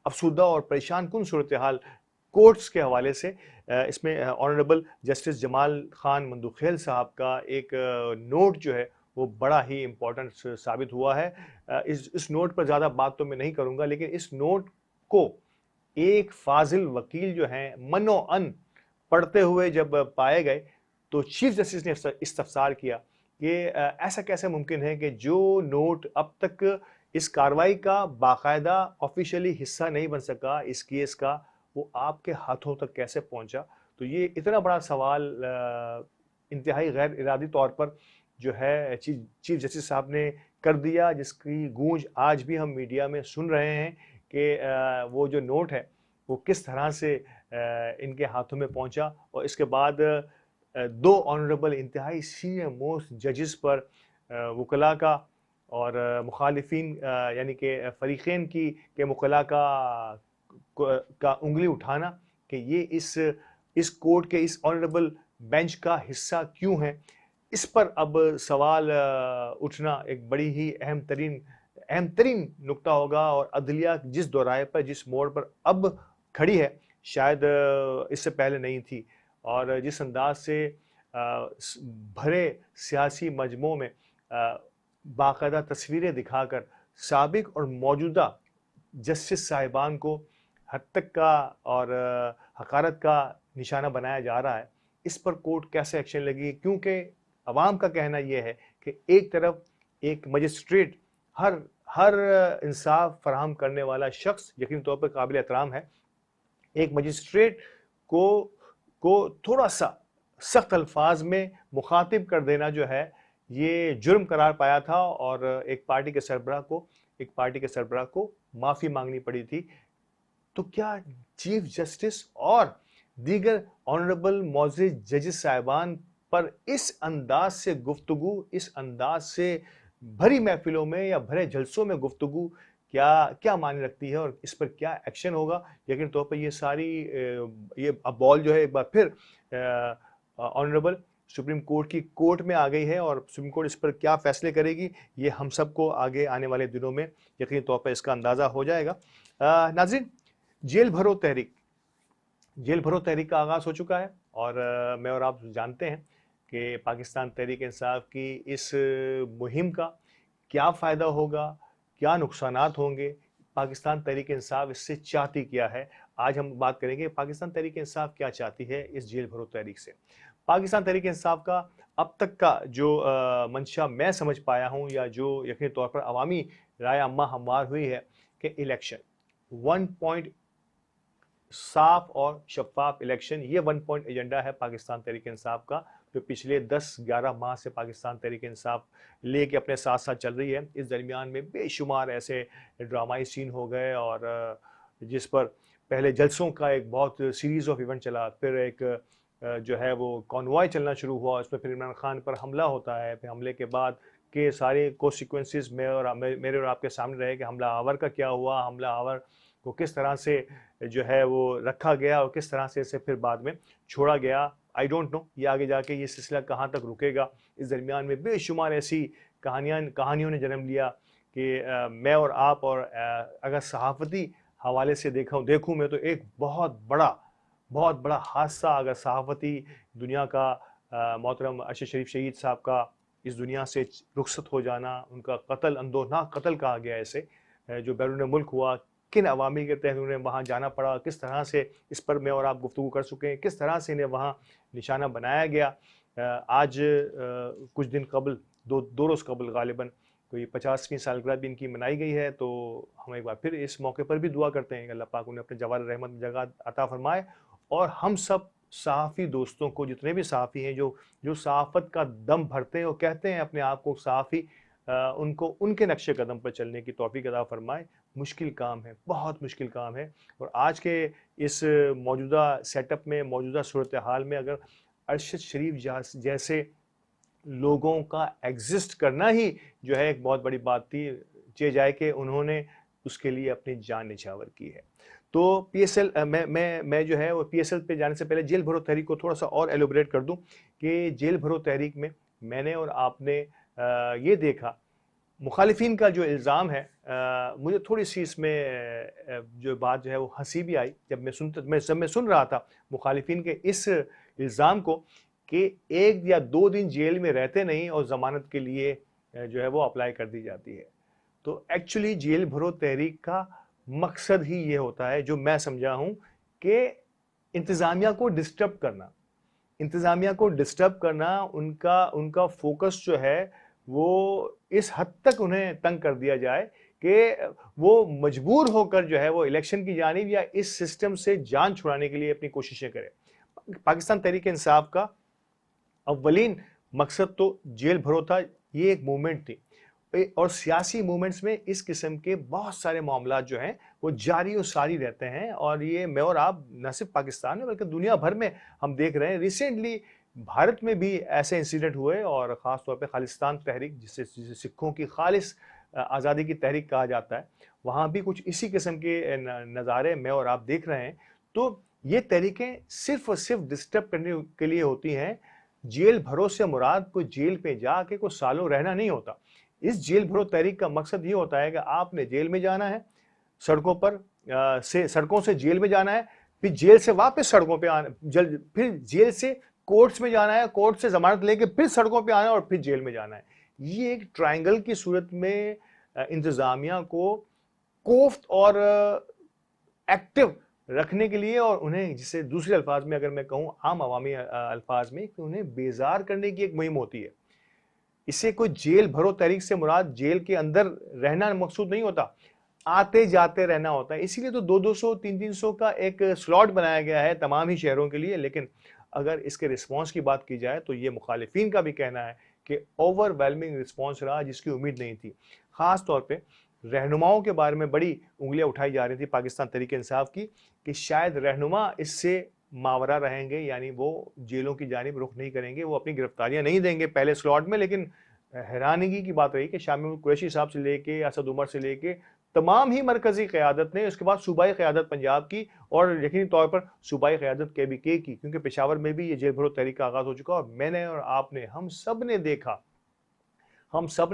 افسردہ اور پریشان کن صورتحال کورٹس کے حوالے سے، اس میں آنریبل جسٹس جمال خان مندوخیل صاحب کا ایک نوٹ جو ہے وہ بڑا ہی امپورٹنٹ ثابت ہوا ہے۔ اس نوٹ پر زیادہ بات تو میں نہیں کروں گا، لیکن اس نوٹ کو ایک فاضل وکیل جو ہیں من و ان پڑھتے ہوئے جب پائے گئے تو چیف جسٹس نے استفسار کیا کہ ایسا کیسے ممکن ہے کہ جو نوٹ اب تک اس کاروائی کا باقاعدہ آفیشیلی حصہ نہیں بن سکا اس کیس کا، وہ آپ کے ہاتھوں تک کیسے پہنچا؟ تو یہ اتنا بڑا سوال انتہائی غیر ارادی طور پر جو ہے چیف جسٹس صاحب نے کر دیا، جس کی گونج آج بھی ہم میڈیا میں سن رہے ہیں کہ وہ جو نوٹ ہے وہ کس طرح سے ان کے ہاتھوں میں پہنچا، اور اس کے بعد دو آنریبل انتہائی سینئر موسٹ ججز پر وکلاء کا اور مخالفین یعنی کہ فریقین کے وکلاء کا انگلی اٹھانا کہ یہ اس کورٹ کے اس آنریبل بینچ کا حصہ کیوں ہے، اس پر اب سوال اٹھنا ایک بڑی ہی اہم ترین نقطہ ہوگا، اور عدلیہ جس دورائے پر جس موڑ پر اب کھڑی ہے شاید اس سے پہلے نہیں تھی، اور جس انداز سے بھرے سیاسی مجموعوں میں باقاعدہ تصویریں دکھا کر سابق اور موجودہ جسٹس صاحبان کو حد تک کا اور حقارت کا نشانہ بنایا جا رہا ہے، اس پر کورٹ کیسے ایکشن لگی؟ کیونکہ عوام کا کہنا یہ ہے کہ ایک طرف ایک مجسٹریٹ ہر انصاف فراہم کرنے والا شخص یقینی طور پر قابل احترام ہے، ایک مجسٹریٹ کو تھوڑا سا سخت الفاظ میں مخاطب کر دینا جو ہے یہ جرم قرار پایا تھا، اور ایک پارٹی کے سربراہ کو معافی مانگنی پڑی تھی۔ تو کیا چیف جسٹس اور دیگر آنریبل معزز ججز صاحبان پر اس انداز سے گفتگو، اس انداز سے بھری محفلوں میں یا بھرے جلسوں میں گفتگو کیا معنی رکھتی ہے اور اس پر کیا ایکشن ہوگا؟ یقین طور پر یہ اب بال جو ہے ایک بار پھر آنریبل سپریم کورٹ کی کورٹ میں آ گئی ہے، اور سپریم کورٹ اس پر کیا فیصلے کرے گی یہ ہم سب کو آگے آنے والے دنوں میں یقینی طور پر اس کا اندازہ ہو جائے گا۔ ناظرین، جیل بھرو تحریک کا آغاز ہو چکا ہے، اور میں اور آپ جانتے ہیں کہ پاکستان تحریک انصاف کی اس مہم کا کیا فائدہ ہوگا، کیا نقصانات ہوں گے، پاکستان تحریک انصاف اس سے چاہتی کیا ہے۔ آج ہم بات کریں گے پاکستان تحریک انصاف کیا چاہتی ہے اس جیل بھرو تحریک سے۔ پاکستان تحریک انصاف کا اب تک کا جو منشا میں سمجھ پایا ہوں، یا جو یقینی طور پر عوامی رائے عامہ ہموار ہوئی ہے، کہ الیکشن 1 پوائنٹ صاف اور شفاف الیکشن، یہ 1 پوائنٹ ایجنڈا ہے پاکستان تحریک انصاف کا، جو پچھلے 10-11 ماہ سے پاکستان تحریک انصاف لے کے اپنے ساتھ ساتھ چل رہی ہے۔ اس درمیان میں بے شمار ایسے ڈرامائی سین ہو گئے، اور جس پر پہلے جلسوں کا ایک بہت سیریز آف ایونٹ چلا، پھر ایک جو ہے وہ کانوائے چلنا شروع ہوا، اس میں پھر عمران خان پر حملہ ہوتا ہے، پھر حملے کے بعد کے سارے کونسیکوینسز میرے اور آپ کے سامنے رہے کہ حملہ آور کا کیا ہوا، حملہ آور کو کس طرح سے جو ہے وہ رکھا گیا اور کس طرح سے اسے پھر بعد میں چھوڑا گیا۔ آئی ڈونٹ نو یہ آگے جا کے یہ سلسلہ کہاں تک رکے گا۔ اس درمیان میں بے شمار ایسی کہانیوں نے جنم لیا کہ میں اور آپ، اور اگر صحافتی حوالے سے دیکھوں میں تو ایک بہت بڑا حادثہ اگر صحافتی دنیا کا، محترم ارشد شریف شہید صاحب کا اس دنیا سے رخصت ہو جانا، ان کا قتل، اندوہناک قتل کہا گیا اسے، جو بیرون ملک ہوا، کن عوامی کے تحت انہیں وہاں جانا پڑا، کس طرح سے اس پر میں اور آپ گفتگو کر چکے ہیں، کس طرح سے انہیں وہاں نشانہ بنایا گیا۔ آج کچھ دن قبل، دو روز قبل غالباً کوئی 50ویں سالگرہ بھی ان کی منائی گئی ہے، تو ہم ایک بار پھر اس موقع پر بھی دعا کرتے ہیں کہ اللہ پاک انہیں اپنے جوار رحمت میں جگہ عطا فرمائے، اور ہم سب صحافی دوستوں کو، جتنے بھی صحافی ہیں جو صحافت کا دم بھرتے ہیں اور کہتے ہیں اپنے آپ کو صحافی، ان کو ان کے نقش قدم پر چلنے کی توفیق عطا فرمائے۔ مشکل کام ہے، بہت مشکل کام ہے، اور آج کے اس موجودہ سیٹ اپ میں، موجودہ صورتحال میں، اگر ارشد شریف جیسے लोगों का एग्जिस्ट करना ही जो है एक बहुत बड़ी बात थी, ये जाए कि उन्होंने उसके लिए अपनी जान निछावर की है। तो पीएसएल मैं जो है वो पीएसएल पे जाने से पहले जेल भरो तहरीक को थोड़ा सा और एलोबरेट कर दूं कि जेल भरो तहरीक में मैंने और आपने ये देखा, मुखालिफिन का जो इल्ज़ाम है, मुझे थोड़ी सी इसमें जो बात जो है वो हंसी भी आई जब मैं सुन रहा था मुखालिफिन के इस इल्ज़ाम को कि 1 या 2 दिन जेल में रहते नहीं और ज़मानत के लिए जो है वो अप्लाई कर दी जाती है। तो एक्चुअली जेल भरो तहरीक का मकसद ही ये होता है, जो मैं समझा हूं, कि इंतज़ामिया को डिस्टर्ब करना, उनका फोकस जो है वो इस हद तक उन्हें तंग कर दिया जाए कि वो मजबूर होकर जो है वो इलेक्शन की जानिब या इस सिस्टम से जान छुड़ाने के लिए अपनी कोशिशें करें। पाकिस्तान तहरीक इंसाफ का अव्वलीन मकसद तो जेल भरो था, ये एक मूवमेंट थी, और सियासी मूवमेंट्स में इस किस्म के बहुत सारे मामला जो हैं वो जारी और सारी रहते हैं, और ये मैं और आप न सिर्फ पाकिस्तान में बल्कि दुनिया भर में हम देख रहे हैं। रिसेंटली भारत में भी ऐसे इंसिडेंट हुए, और ख़ास तौर पे खालिस्तान तहरीक, जिसे सिखों की खालिस आज़ादी की तहरीक कहा जाता है, वहाँ भी कुछ इसी किस्म के नज़ारे मैं और आप देख रहे हैं। तो ये तहरीकें सिर्फ और सिर्फ डिस्टर्ब करने के लिए होती हैं। जेल भरो से मुराद कोई जेल पे जाके कोई सालों रहना नहीं होता। इस जेल भरो तहरीक का मकसद ये होता है कि आपने जेल में जाना है, सड़कों से जेल में जाना है, फिर जेल से वापस सड़कों पे आना, फिर जेल से कोर्ट्स में जाना है, कोर्ट से जमानत लेके फिर सड़कों पे आना है और फिर जेल में जाना है। ये एक ट्रायंगल की सूरत में इंतजामिया को कोफ्त और एक्टिव रखने के लिए, और उन्हें, जिसे दूसरे अल्फाज में अगर मैं कहूँ आम अवामी अल्फाज में, कि उन्हें बेजार करने की एक मुहिम होती है। इससे कोई जेल भरो तहरीक से मुराद जेल के अंदर रहना मकसूद नहीं होता, आते जाते रहना होता है। इसीलिए तो 200-200, 300-300 का एक स्लॉट बनाया गया है तमाम ही शहरों के लिए। लेकिन अगर इसके रिस्पांस की बात की जाए तो ये मुखालिफिन का भी कहना है कि ओवरवेलमिंग रिस्पांस रहा, जिसकी उम्मीद नहीं थी। खास तौर पे रहनुमाओं के बारे में बड़ी उंगलियां उठाई जा रही थी पाकिस्तान तहरीक इंसाफ की, कि शायद रहनुमा इससे मावरा रहेंगे, यानी वो जेलों की जानिब रुख नहीं करेंगे, वो अपनी गिरफ्तारियां नहीं देंगे पहले स्लॉट में। लेकिन हैरानगी की बात रही कि शामिल कुरैशी साहब से लेके असद उमर से लेके तमाम ही मरकजी क़यादत ने, उसके बाद सूबाई क़यादत पंजाब की, और यकीनी तौर पर सूबाई क़यादत KBK की, क्योंकि पेशावर में भी ये जेल भरो तहरीक का आगाज़ हो चुका। और मैंने और आपने, हम सब ने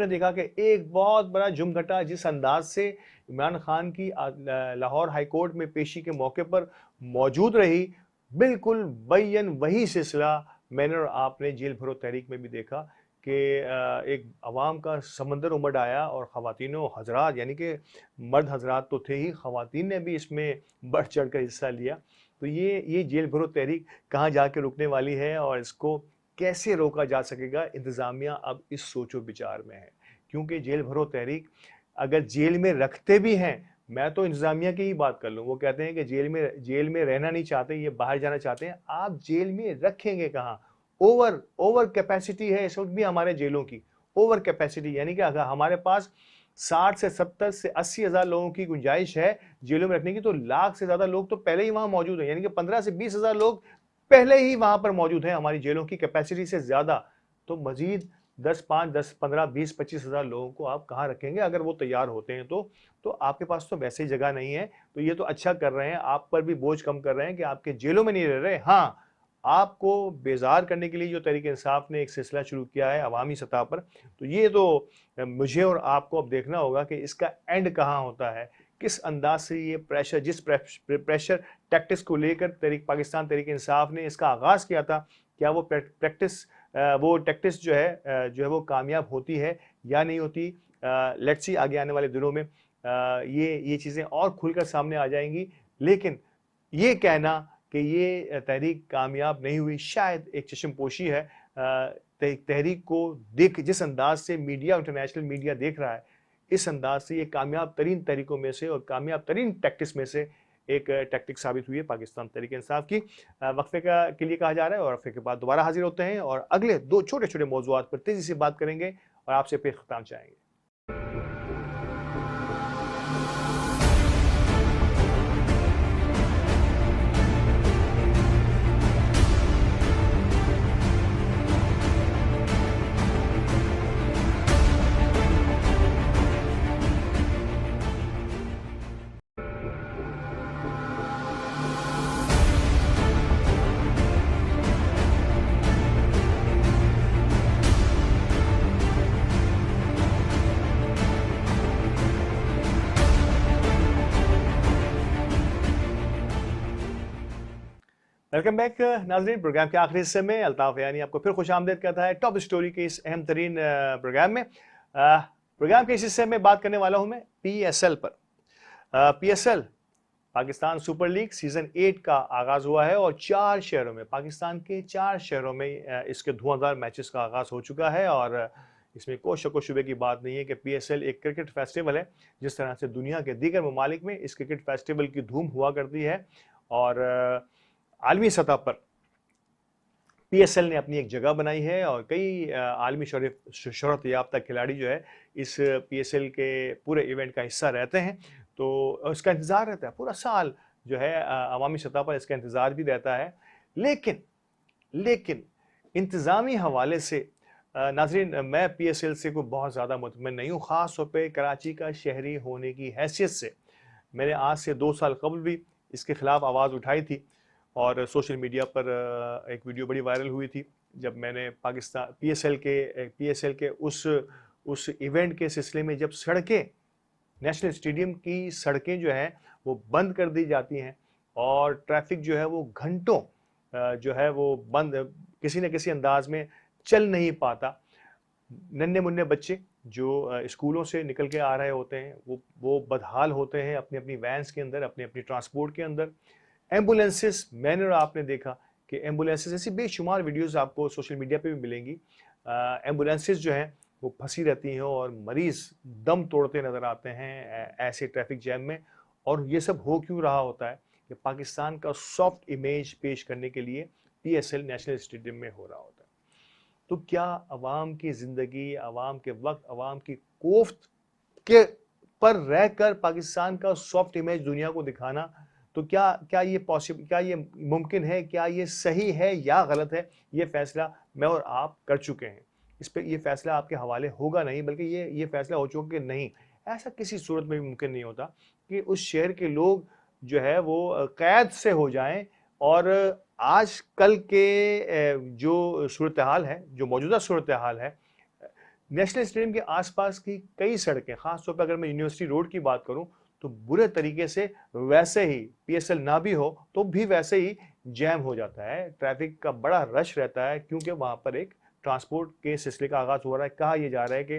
देखा कि एक बहुत बड़ा जुमघटा जिस अंदाज से इमरान खान की लाहौर हाई कोर्ट में पेशी के मौके पर मौजूद रही, बिल्कुल बैन वही सिलसिला मैंने और आपने जेल भरो तहरीक में भी देखा कि एक अवाम का समंदर उमड़ आया, और ख़वातीनों हजरात, यानी कि मर्द हजरात तो थे ही, ख़वातीन ने भी इसमें बढ़ चढ़ कर हिस्सा लिया। तो ये जेल भरो तहरीक कहाँ जाके रुकने वाली है और इसको कैसे रोका जा सकेगा, इंतज़ामिया अब इस सोचो विचार में है। क्योंकि जेल भरो तहरीक अगर जेल में रखते भी हैं, मैं तो इंतज़ामिया की ही बात कर लूँ, वो कहते हैं कि जेल में रहना नहीं चाहते, ये बाहर जाना चाहते हैं। आप जेल में रखेंगे कहाँ? ओवर कैपेसिटी है इस वक्त भी हमारे जेलों की, ओवर कैपेसिटी, यानी कि अगर हमारे पास 60 से 70 से 80 हज़ार लोगों की गुंजाइश है जेलों में रखने की, तो लाख से ज़्यादा लोग तो पहले ही वहाँ मौजूद हैं, यानी कि 15 से 20 हज़ार लोग पहले ही वहाँ पर मौजूद हैं हमारी जेलों की कैपेसिटी से ज़्यादा। तो मजीद 10, 5, 10, 15, 20, 25 हज़ार लोगों को आप कहाँ रखेंगे अगर वो तैयार होते हैं तो आपके पास तो वैसे ही जगह नहीं है। तो ये तो अच्छा कर रहे हैं, आप पर भी बोझ कम कर रहे हैं कि आपके जेलों में नहीं रह रहे। हाँ, आपको बेजार करने के लिए जो तहरीक इंसाफ ने एक सिलसिला शुरू किया है अवामी सतह पर, तो ये तो मुझे और आपको अब देखना होगा कि इसका एंड कहाँ होता है, किस अंदाज से ये प्रेशर, जिस प्रेशर टैक्टिक्स को लेकर पाकिस्तान तहरीक इंसाफ ने इसका आगाज़ किया था, क्या वो टैक्टिक्स जो है वो कामयाब होती है या नहीं होती। लेट्स सी, आगे आने वाले दिनों में ये चीज़ें और खुलकर सामने आ जाएंगी। लेकिन ये कहना कि ये तहरीक कामयाब नहीं हुई, शायद एक चश्मपोशी है। तहरीक को जिस अंदाज से मीडिया, इंटरनेशनल मीडिया देख रहा है, इस अंदाज से ये कामयाब तरीन तहरीकों में से और कामयाब तरीन टैक्टिक्स में से एक टैक्टिक साबित हुई है पाकिस्तान तहरीक इंसाफ की। वक्फे के लिए कहा जा रहा है, और वक्फे के बाद दोबारा हाजिर होते हैं और अगले 2 छोटे छोटे मौज़ूआत पर तेज़ी से बात करेंगे और आपसे फिर ख़िताम चाहेंगे। वेलकम बैक नाजरीन। प्रोग्राम के आखिरी हिस्से में अल्ताफ यानी आपको फिर खुश आमदेद कहता है टॉप स्टोरी के इस अहम तरीन प्रोग्राम में। प्रोग्राम के इस हिस्से में बात करने वाला हूं मैं PSL पर। PSL Pakistan super league season 8 का आगाज हुआ है और 4 शहरों में, पाकिस्तान के 4 शहरों में इसके धुआंधार मैचेस का आगाज हो चुका है। और इसमें कोई शक व शुबे की बात नहीं है कि PSL एक क्रिकेट फेस्टिवल है। जिस तरह से दुनिया के दीगर ममालिक में इस क्रिकेट फेस्टिवल की धूम हुआ करती है और आलमी सतह पर PSL ने अपनी एक जगह बनाई है और कई आलमी शोहरत याफ्ता खिलाड़ी जो है इस PSL के पूरे इवेंट का हिस्सा रहते हैं। तो इसका इंतज़ार रहता है पूरा साल, जो है अवामी सतह पर इसका इंतज़ार भी रहता है। लेकिन इंतज़ामी हवाले से नाज़रीन, मैं PSL से कोई बहुत ज़्यादा मुतमिन नहीं हूँ, ख़ास तौर पे कराची का शहरी होने की हैसियत से। मैंने आज से 2 साल कबल भी इसके ख़िलाफ़ आवाज़ उठाई थी और सोशल मीडिया पर एक वीडियो बड़ी वायरल हुई थी जब मैंने पाकिस्तान PSL के उस इवेंट के सिलसिले में जब सड़कें, नेशनल स्टेडियम की सड़कें जो हैं वो बंद कर दी जाती हैं और ट्रैफिक जो है वो घंटों जो है वो बंद, किसी न किसी अंदाज में चल नहीं पाता। नन्हे मुन्ने बच्चे जो स्कूलों से निकल के आ रहे होते हैं वो बदहाल होते हैं अपनी अपनी वैन्स के अंदर, अपनी अपनी ट्रांसपोर्ट के अंदर। एम्बुलेंसेस, मैंने और आपने देखा कि एम्बुलेंसेस, ऐसी बेशुमार वीडियोस आपको सोशल मीडिया पे भी मिलेंगी। एम्बुलेंसेस जो हैं वो फंसी रहती हैं और मरीज दम तोड़ते नजर आते हैं ऐसे ट्रैफिक जैम में। और ये सब हो क्यों रहा होता है कि पाकिस्तान का सॉफ्ट इमेज पेश करने के लिए PSL नेशनल स्टेडियम में हो रहा होता है। तो क्या अवाम की जिंदगी, अवाम के वक्त, अवाम की कोफ्त के पर रहकर पाकिस्तान का सॉफ्ट इमेज दुनिया को दिखाना, तो क्या ये पॉसिबल, क्या ये मुमकिन है, क्या ये सही है या गलत है? ये फैसला मैं और आप कर चुके हैं। इस पे ये फैसला आपके हवाले होगा नहीं, बल्कि ये फैसला हो चुका कि नहीं, ऐसा किसी सूरत में भी मुमकिन नहीं होता कि उस शहर के लोग जो है वो कैद से हो जाएं। और आज कल के जो सूरत हाल है, जो मौजूदा सूरत हाल है, नेशनल स्टेडियम के आसपास की कई सड़कें, खासतौर पर अगर मैं यूनिवर्सिटी रोड की बात करूं तो बुरे तरीके से वैसे ही PSL ना भी हो तो भी वैसे ही जैम हो जाता है। ट्रैफिक का बड़ा रश रहता है क्योंकि वहां पर एक ट्रांसपोर्ट के सिलसिले का आगाज हो रहा है। कहा यह जा रहा है कि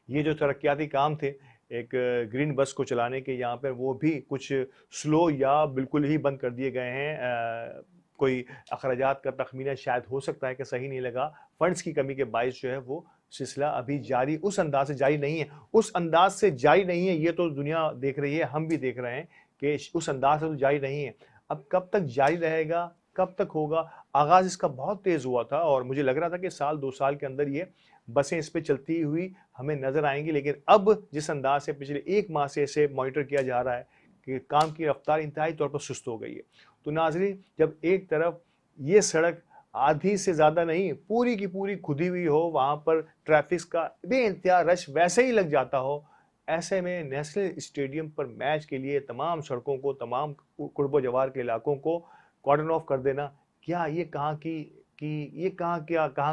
ये जो तरक्याती काम थे एक ग्रीन बस को चलाने के, यहाँ पर वो भी कुछ स्लो या बिल्कुल ही बंद कर दिए गए हैं। कोई अखराजात का तखमीना शायद हो सकता है कि सही नहीं लगा, फंड्स की कमी के बायस जो है वो सिलसिला अभी जारी, उस अंदाज से जारी नहीं है। उस अंदाज से जारी नहीं है, ये तो दुनिया देख रही है, हम भी देख रहे हैं कि उस अंदाज से तो जारी नहीं है। अब कब तक जारी रहेगा, कब तक होगा? आगाज इसका बहुत तेज हुआ था और मुझे लग रहा था कि साल 2 साल के अंदर ये बसें इस पे चलती हुई हमें नजर आएंगी। लेकिन अब जिस अंदाज से पिछले 1 माह से इसे मॉनिटर किया जा रहा है कि काम की रफ्तार इंतहाई तौर पर सुस्त हो गई है। तो नाज़रीन, जब एक तरफ ये सड़क आधी से ज्यादा नहीं, पूरी की पूरी खुदी हुई हो, वहां पर ट्रैफिक का बेइंतहा रश वैसे ही लग जाता हो, ऐसे में नेशनल स्टेडियम पर मैच के लिए तमाम सड़कों को, तमाम कुर्बो जवार के इलाकों को कॉर्डन ऑफ कर देना, क्या ये कहाँ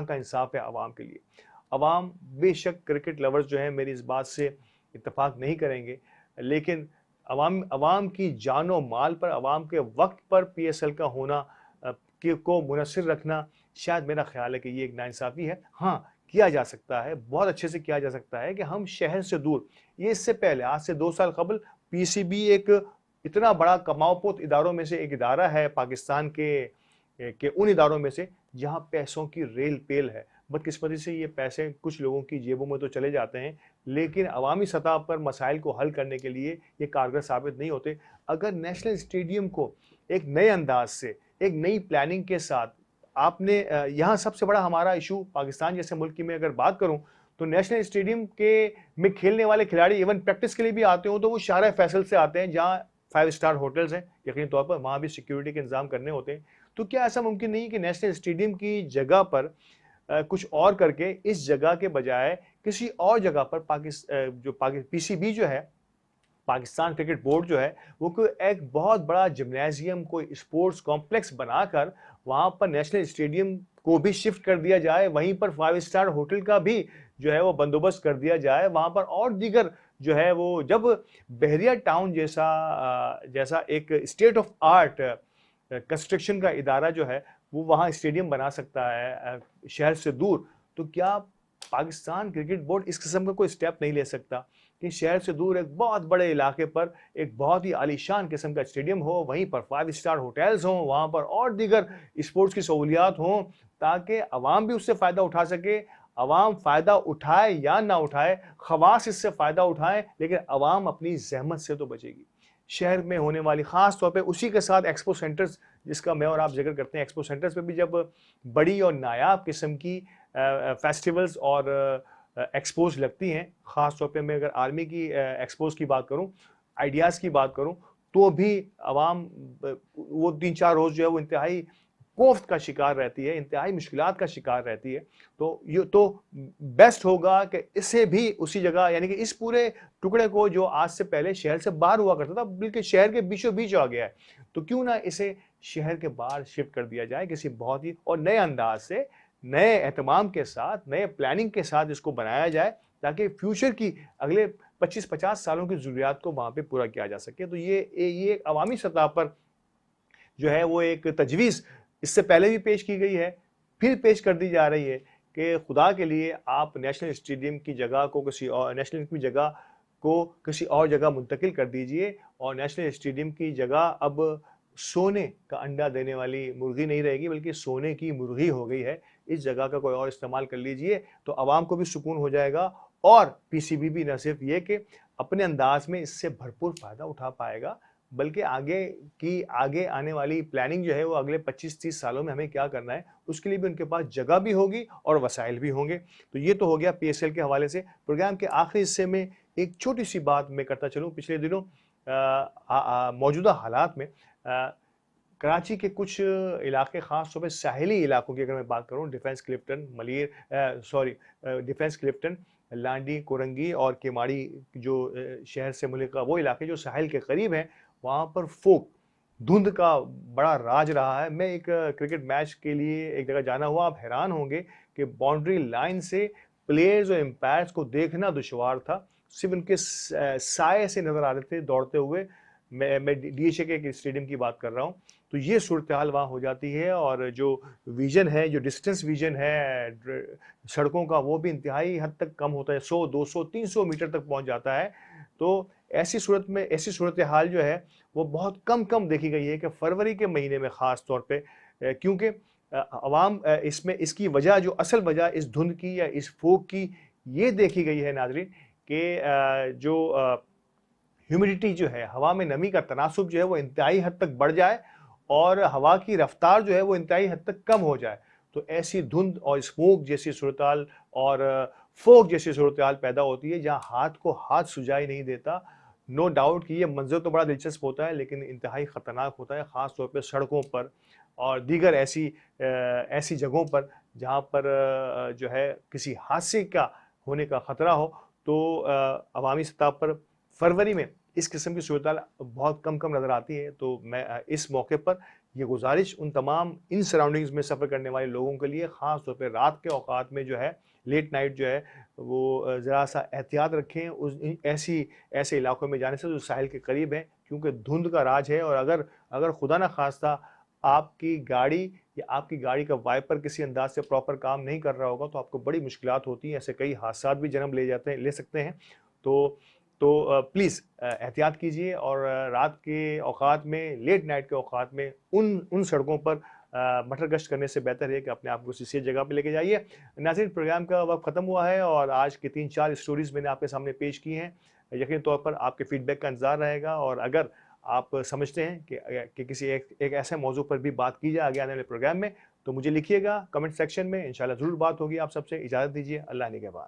का इंसाफ है आवाम के लिए? अवाम बेशक क्रिकेट लवर्स जो है मेरी इस बात से इत्तेफाक नहीं करेंगे, लेकिन अवाम की जानो माल पर, अवाम के वक्त पर PSL का होना को मुनस्सिर रखना, शायद मेरा ख्याल है कि ये एक नाइंसाफी है। हाँ, किया जा सकता है, बहुत अच्छे से किया जा सकता है कि हम शहर से दूर, ये इससे पहले आज से 2 साल कबल PCB एक इतना बड़ा कमाओपोत इदारों में से एक इदारा है पाकिस्तान के उन इदारों में से जहां पैसों की रेल पेल है। बदकिस्मती से ये पैसे कुछ लोगों की जेबों में तो चले जाते हैं, लेकिन अवामी सतह पर मसाइल को हल करने के लिए ये कारगर साबित नहीं होते। अगर नेशनल स्टेडियम को एक नए अंदाज से, एक नई प्लानिंग के साथ आपने, यहाँ सबसे बड़ा हमारा इशू पाकिस्तान जैसे मुल्क की मैं अगर बात करूं तो नेशनल स्टेडियम के में खेलने वाले खिलाड़ी इवन प्रैक्टिस के लिए भी आते हो तो वो शारा फैसल से आते हैं जहाँ 5 स्टार होटल्स हैं, यकीनी तौर पर वहाँ भी सिक्योरिटी के इंतजाम करने होते हैं। तो क्या ऐसा मुमकिन नहीं कि नेशनल स्टेडियम की जगह पर कुछ और करके इस जगह के बजाय किसी और जगह पर PCB जो है, पाकिस्तान क्रिकेट बोर्ड जो है, वो कोई एक बहुत बड़ा जिम्नेजियम, कोई स्पोर्ट्स कॉम्प्लेक्स बनाकर वहां पर नेशनल स्टेडियम को भी शिफ्ट कर दिया जाए, वहीं पर 5 स्टार होटल का भी जो है वो बंदोबस्त कर दिया जाए वहां पर, और दीगर जो है वो, जब बहरिया टाउन जैसा एक स्टेट ऑफ आर्ट कंस्ट्रक्शन का इदारा जो है वो वहाँ स्टेडियम बना सकता है शहर से दूर, तो क्या पाकिस्तान क्रिकेट बोर्ड इस किस्म का कोई स्टेप नहीं ले सकता कि शहर से दूर एक बहुत बड़े इलाके पर एक बहुत ही आलीशान किस्म का स्टेडियम हो, वहीं पर 5 स्टार होटल्स हों, वहाँ पर और दीगर स्पोर्ट्स की सहूलियात हों, ताकि अवाम भी उससे फ़ायदा उठा सके। अवाम फ़ायदा उठाए या ना उठाए, खवास इससे फ़ायदा उठाएं, लेकिन अवाम अपनी ज़हमत से तो बचेगी। शहर में होने वाली ख़ास तौर पे उसी के साथ एक्सपो सेंटर्स, जिसका मैं और आप जिक्र करते हैं, एक्सपो सेंटर्स पे भी जब बड़ी और नायाब किस्म की फेस्टिवल्स और एक्सपोज लगती हैं, ख़ास तौर पे मैं अगर आर्मी की एक्सपोज की बात करूं, आइडियाज़ की बात करूं, तो भी अवाम वो 3-4 रोज़ जो है वो इंतहाई कोफ्त का शिकार रहती है, इंतहाई मुश्किलात का शिकार रहती है। तो ये तो बेस्ट होगा कि इसे भी उसी जगह, यानी कि इस पूरे टुकड़े को जो आज से पहले शहर से बाहर हुआ करता था, बल्कि शहर के बीचों बीच आ गया है, तो क्यों ना इसे शहर के बाहर शिफ्ट कर दिया जाए किसी बहुत ही और नए अंदाज से, नए एहतमाम के साथ, नए प्लानिंग के साथ इसको बनाया जाए, ताकि फ्यूचर की अगले 25-50 सालों की ज़रूरियात को वहाँ पे पूरा किया जा सके। तो ये एक अवामी सतह पर जो है वो एक तजवीज़ इससे पहले भी पेश की गई है, फिर पेश कर दी जा रही है कि खुदा के लिए आप नेशनल स्टेडियम की जगह को किसी और, नेशनल की जगह को किसी और जगह मुंतकिल कर दीजिए, और नेशनल स्टेडियम की जगह अब सोने का अंडा देने वाली मुर्गी नहीं रहेगी, बल्कि सोने की मुर्गी हो गई है। इस जगह का कोई और इस्तेमाल कर लीजिए, तो आवाम को भी सुकून हो जाएगा, और पीसीबी भी न सिर्फ ये कि अपने अंदाज में इससे भरपूर फ़ायदा उठा पाएगा, बल्कि आगे आने वाली प्लानिंग जो है वो अगले 25-30 सालों में हमें क्या करना है, उसके लिए भी उनके पास जगह भी होगी और वसाइल भी होंगे। तो ये तो हो गया पीएसएल के हवाले से। प्रोग्राम के आखिरी हिस्से में एक छोटी सी बात मैं करता चलूँ। पिछले दिनों मौजूदा हालात में कराची के कुछ इलाके, ख़ास तौर पे साहिली इलाकों की अगर मैं बात करूँ, डिफेंस क्लिफ्टन, लांडी, कोरंगी और केमाड़ी जो शहर से मुल्का वो इलाके जो साहिल के करीब हैं, वहाँ पर फोक धुंध का बड़ा राज रहा है। मैं एक क्रिकेट मैच के लिए एक जगह जाना हुआ, आप हैरान होंगे कि बाउंड्री लाइन से प्लेयर्स और एम्पायर्स को देखना दुश्वार था, सिर्फ उनके साए से नजर आ रहे थे दौड़ते हुए। मैं डीएचए के एक स्टेडियम की बात कर रहा हूँ। तो ये सूरत हाल वहाँ हो जाती है, और जो विजन है, जो डिस्टेंस विजन है सड़कों का, वो भी इंतहाई हद तक कम होता है, 100, 200, 300 मीटर तक पहुँच जाता है। तो ऐसी सूरत हाल जो है वो बहुत कम देखी गई है कि फरवरी के महीने में ख़ास तौर पे, क्योंकि अवाम इसमें इसकी वजह, जो असल वजह इस धुंध की या इस फोग की, ये देखी गई है नाज़रीन कि जो ह्यूमिडिटी जो है, हवा में नमी का तनासुब जो है वो इंतहाई हद तक बढ़ जाए, और हवा की रफ्तार जो है वो इंतहाई हद तक कम हो जाए। तो ऐसी धुंध और स्मोक जैसी सूरत-हाल और फोग जैसी सूरत-हाल पैदा होती है, जहाँ हाथ को हाथ सुझाई नहीं देता। नो डाउट कि ये मंज़र तो बड़ा दिलचस्प होता है, लेकिन इंतहाई ख़तरनाक होता है, ख़ास तौर पे सड़कों पर और दीगर ऐसी जगहों पर जहाँ पर जो है किसी हादसे का होने का ख़तरा हो। तो अवामी सतह पर फरवरी में इस किस्म की सूरत-हाल बहुत कम नज़र आती है। तो मैं इस मौके पर ये गुज़ारिश उन तमाम इन सराउंडिंग्स में सफ़र करने वाले लोगों के लिए, ख़ास तौर पे रात के औकात में जो है, लेट नाइट जो है, वो ज़रा-सा एहतियात रखें ऐसे इलाकों में जाने से जो साहिल के करीब हैं, क्योंकि धुंध का राज है, और अगर खुदा न खास्ता आपकी गाड़ी या आपकी गाड़ी का वाइपर किसी अंदाज से प्रॉपर काम नहीं कर रहा होगा, तो आपको बड़ी मुश्किलात होती हैं। ऐसे कई हादसा भी जन्म ले सकते हैं। तो प्लीज़ एहतियात कीजिए, और रात के औकात में, लेट नाइट के औकात में उन सड़कों पर मटर गश्त करने से बेहतर है कि अपने आप को किसी जगह पे लेके जाइए। नाज़रीन, प्रोग्राम का वक्त ख़त्म हुआ है, और आज की 3-4 स्टोरीज़ मैंने आपके सामने पेश की हैं। यकीनी तौर पर आपके फीडबैक का इंतज़ार रहेगा, और अगर आप समझते हैं कि किसी एक ऐसे मौजू पर भी बात की जाए आगे आने वाले प्रोग्राम में, तो मुझे लिखिएगा कमेंट सेक्शन में। इंशाल्लाह ज़रूर बात होगी आप सबसे। इजाज़त दीजिए, अल्लाह निगहबान।